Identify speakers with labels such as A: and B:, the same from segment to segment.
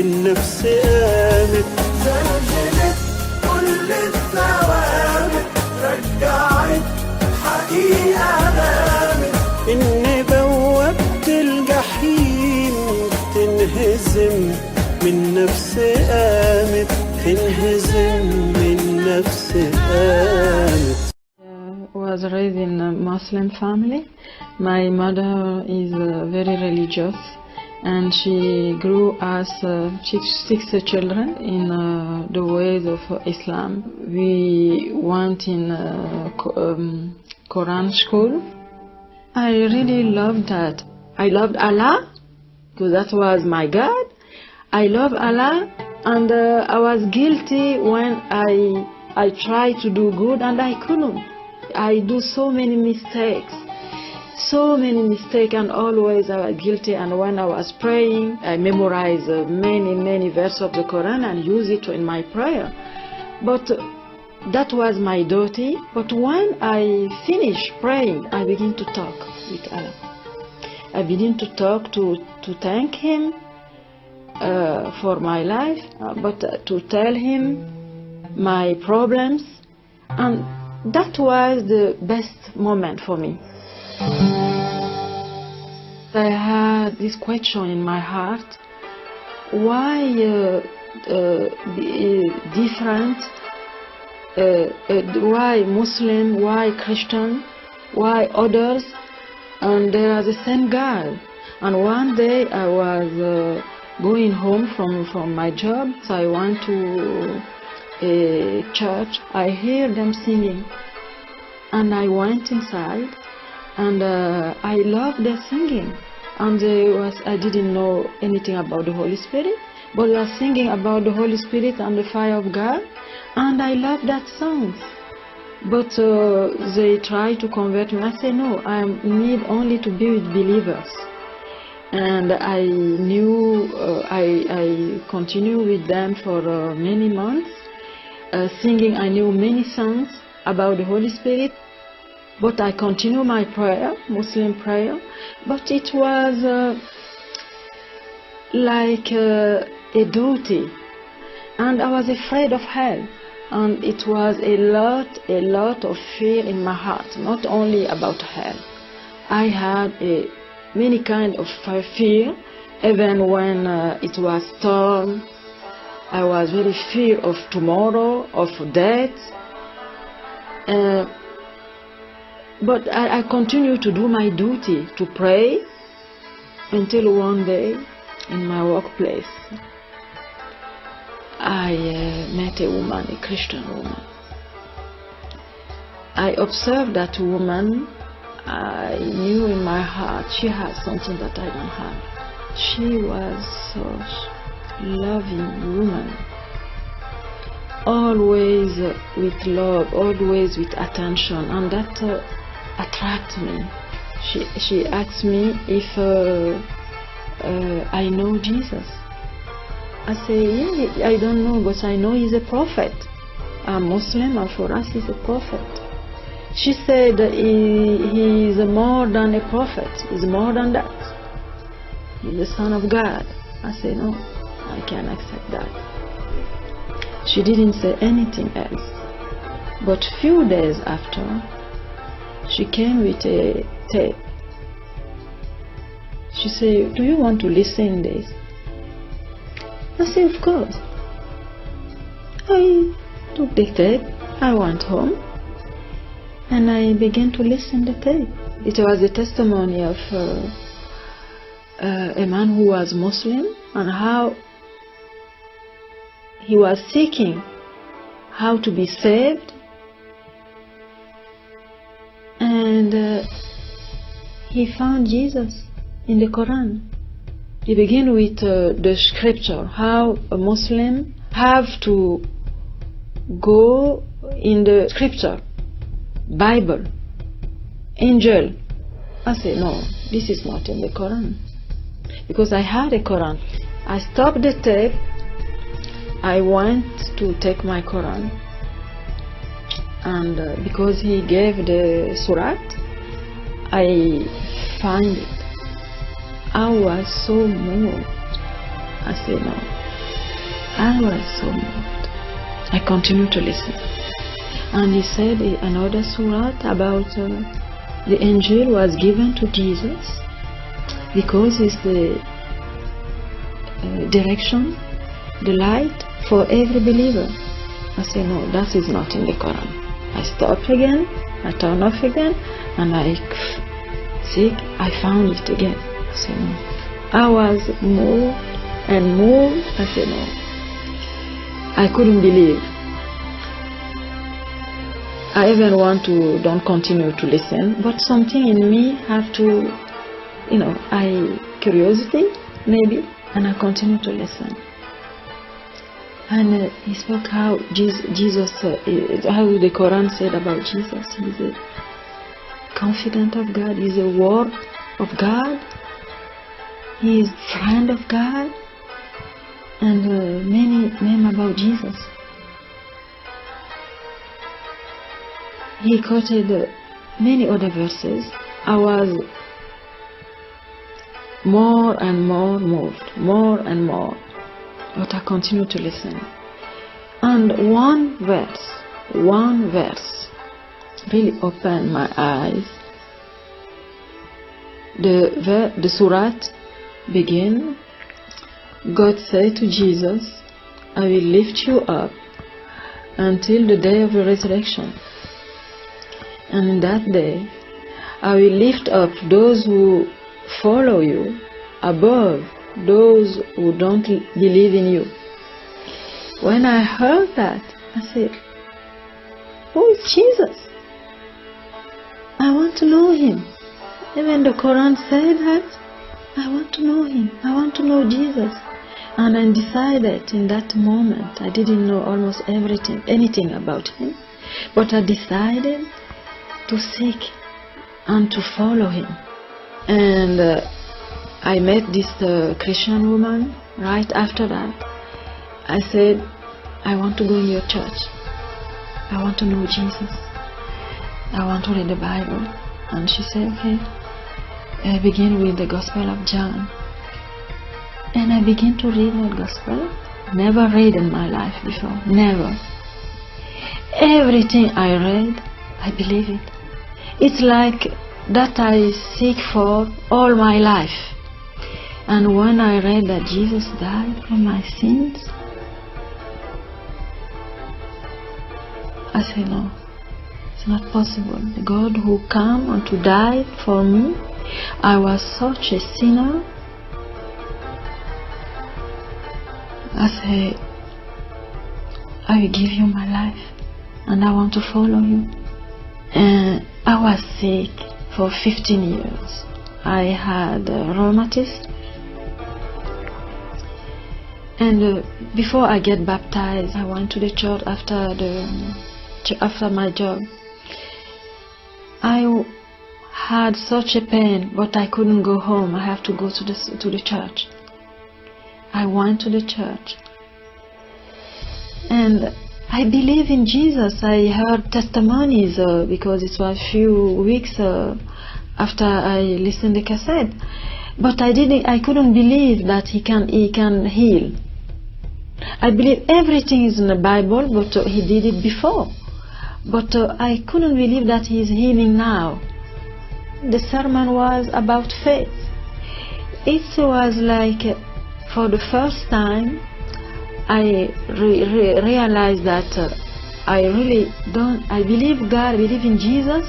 A: بالنفس قامت،
B: زلزلت كل الثوابت، رجعت حقيقة نامت.
A: إن بوابة الجحيم تنهزم من نفس قامت، تنهزم من نفس قامت.
C: Was raised in a Muslim family. My mother is very religious, and she grew us six children in the ways of Islam. We went in Quran school. I really loved that. I loved Allah because that was my God. I love Allah, and I was guilty when I tried to do good and I couldn't. I do so many mistakes, and always I was guilty. And when I was praying, I memorized many verses of the Quran and use it in my prayer. But that was my duty. But when I finish praying, I begin to talk with Allah. I begin to talk to thank Him for my life, but to tell Him my problems, and that was the best moment for me. I had this question in my heart: why different? Why Muslim? Why Christian? Why others? And they are the same God. And one day I was going home from my job, so I went to a church. I hear them singing, and I went inside, and I loved their singing. And I didn't know anything about the Holy Spirit, but they were singing about the Holy Spirit and the fire of God, and I loved that song. But they tried to convert me. I said, no, I need only to be with believers. And I knew, I continued with them for many months, singing. I knew many songs about the Holy Spirit, but I continued my prayer, Muslim prayer, but it was like a duty, and I was afraid of hell. And it was a lot of fear in my heart, not only about hell. I had many kind of fear, even when it was storm. I was very fear of tomorrow, of death. But I continued to do my duty, to pray, until one day in my workplace, I met a woman, a Christian woman. I observed that woman. I knew in my heart she had something that I don't have. She was such loving woman, always with love, always with attention, and that attracted me. She asked me if I know Jesus. I say, yeah, I don't know, but I know he's a prophet. I'm Muslim, and for us he's a prophet. She said he is more than a prophet. He's more than that. He's the Son of God. I said, no, I can't accept that. She didn't say anything else. But few days after, she came with a tape. She said, do you want to listen this? I said, of course. I took the tape. I went home, and I began to listen to the tape. It was a testimony of a man who was Muslim, and how he was seeking how to be saved, and he found Jesus in the Quran. He began with the scripture, how a Muslim have to go in the scripture, Bible, angel. I said, no, this is not in the Quran, because I had a Quran. I stopped the tape. I went to take my Quran, and because he gave the surat, I find it. I was so moved. I said, no, I was so moved. I continued to listen. And he said another surah about the angel was given to Jesus because it's the direction, the light for every believer. I said, no, that is not in the Quran. I stopped again, I turned off again, and I found it again. I said, no. I was moved and moved. I said, no. I couldn't believe. I even don't continue to listen, but something in me have to, curiosity maybe, and I continue to listen. And he spoke how Jesus, how the Quran said about Jesus. He's a confidant of God. He's a word of God. He is friend of God. And many names about Jesus. He quoted many other verses. I was more and more moved, more and more. But I continued to listen. And one verse really opened my eyes. The surat begin. God said to Jesus, I will lift you up until the day of the resurrection. And in that day, I will lift up those who follow you above those who don't believe in you. When I heard that, I said, who is Jesus? I want to know him. Even the Quran said that. I want to know him. I want to know Jesus. And I decided in that moment, I didn't know almost anything about him, but I decided to seek and to follow him. And I met this Christian woman right after that. I said, I want to go in your church. I want to know Jesus. I want to read the Bible. And she said, okay. I begin with the Gospel of John. And I begin to read that Gospel. Never read in my life before. Never. Everything I read, I believe it. It's like that I seek for all my life. And when I read that Jesus died for my sins, I said, no, it's not possible. The God who came and to die for me, I was such a sinner. I said, I will give you my life and I want to follow you. And I was sick for 15 years. I had rheumatism. And before I get baptized, I went to the church after my job. I had such a pain, but I couldn't go home. I have to go to the church. I went to the church. And I believe in Jesus. I heard testimonies because it was a few weeks after I listened to the cassette. But I couldn't believe that he can heal. I believe everything is in the Bible, but he did it before. But I couldn't believe that he is healing now. The sermon was about faith. It was like, for the first time, I realized that I believe God, I believe in Jesus,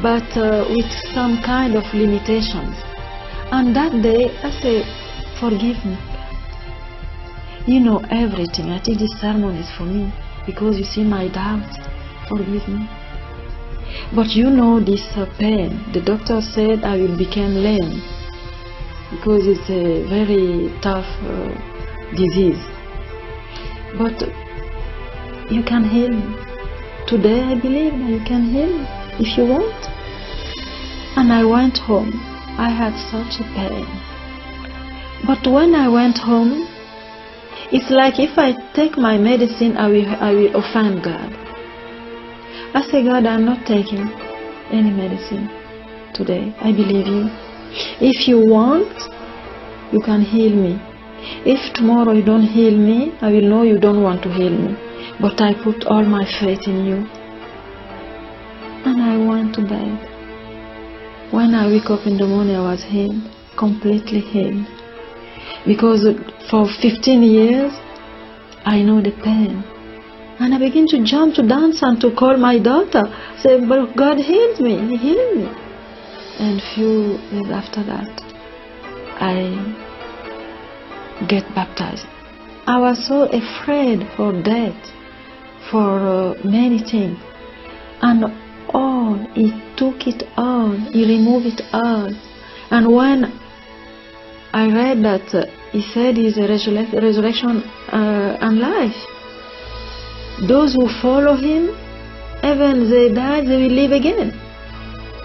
C: but with some kind of limitations. And that day, I said, forgive me. You know everything. I think this sermon is for me, because you see my doubts. Forgive me. But you know this pain. The doctor said I will become lame, because it's a very tough disease. But you can heal me. Today I believe that you can heal me if you want. And I went home. I had such a pain. But when I went home, it's like if I take my medicine, I will offend God. I say, God, I'm not taking any medicine today. I believe you. If you want, you can heal me. If tomorrow you don't heal me, I will know you don't want to heal me. But I put all my faith in you. And I went to bed. When I wake up in the morning, I was healed, completely healed. Because for 15 years, I know the pain. And I begin to jump, to dance, and to call my daughter. Say, but God healed me, He healed me. And few years after that, I get baptized. I was so afraid for death, for many things. And all, He took it all, He removed it all. And when I read that He said He is a resurrection and life, those who follow Him, even they die, they will live again.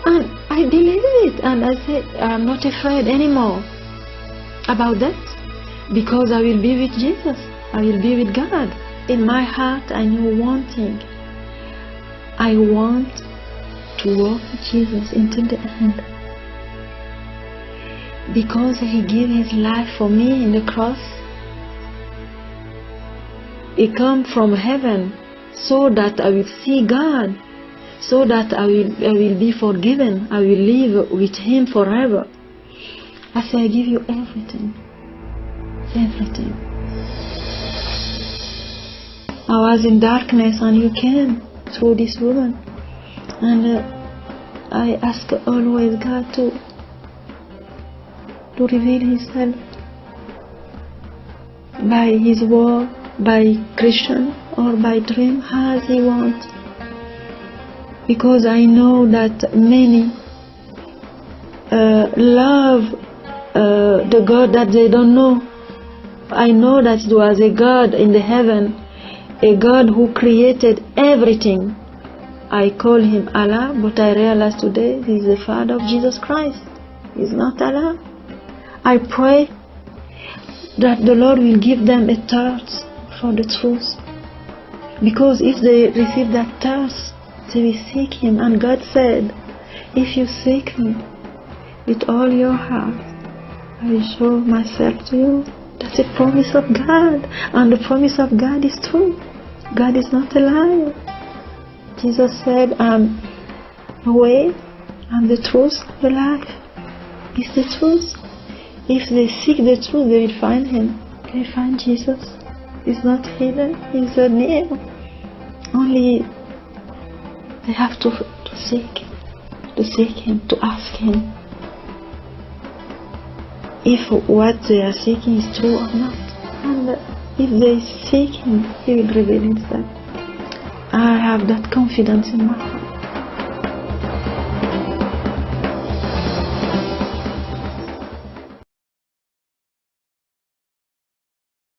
C: And I believe it, and I say, I'm not afraid anymore about that, because I will be with Jesus, I will be with God. In my heart, I knew one thing. I want to walk with Jesus until the end, because He gave His life for me in the cross. He came from heaven so that I will see God, so that I will be forgiven, I will live with Him forever. I say, I give you everything, everything. I was in darkness and you came through this woman, and I ask always God to reveal Himself by His word, by Christian or by dream, as He wants. Because I know that many love the God that they don't know. I know that there was a God in the heaven, a God who created everything. I call Him Allah, but I realize today He is the Father of Jesus Christ. He is not Allah. I pray that the Lord will give them a thirst for the truth, because if they receive that thirst, they will seek Him. And God said, if you seek me with all your heart, I will show myself to you. That's a promise of God, and the promise of God is true. God is not a liar. Jesus said, I'm the way, I'm the truth, the life. It's the truth. If they seek the truth, they will find Him. They will find Jesus. He's not hidden, He's near. Only they have to seek Him, to ask Him if what they are seeking is true or not. And if they seek Him, He will reveal Himself. I have that confidence in my heart.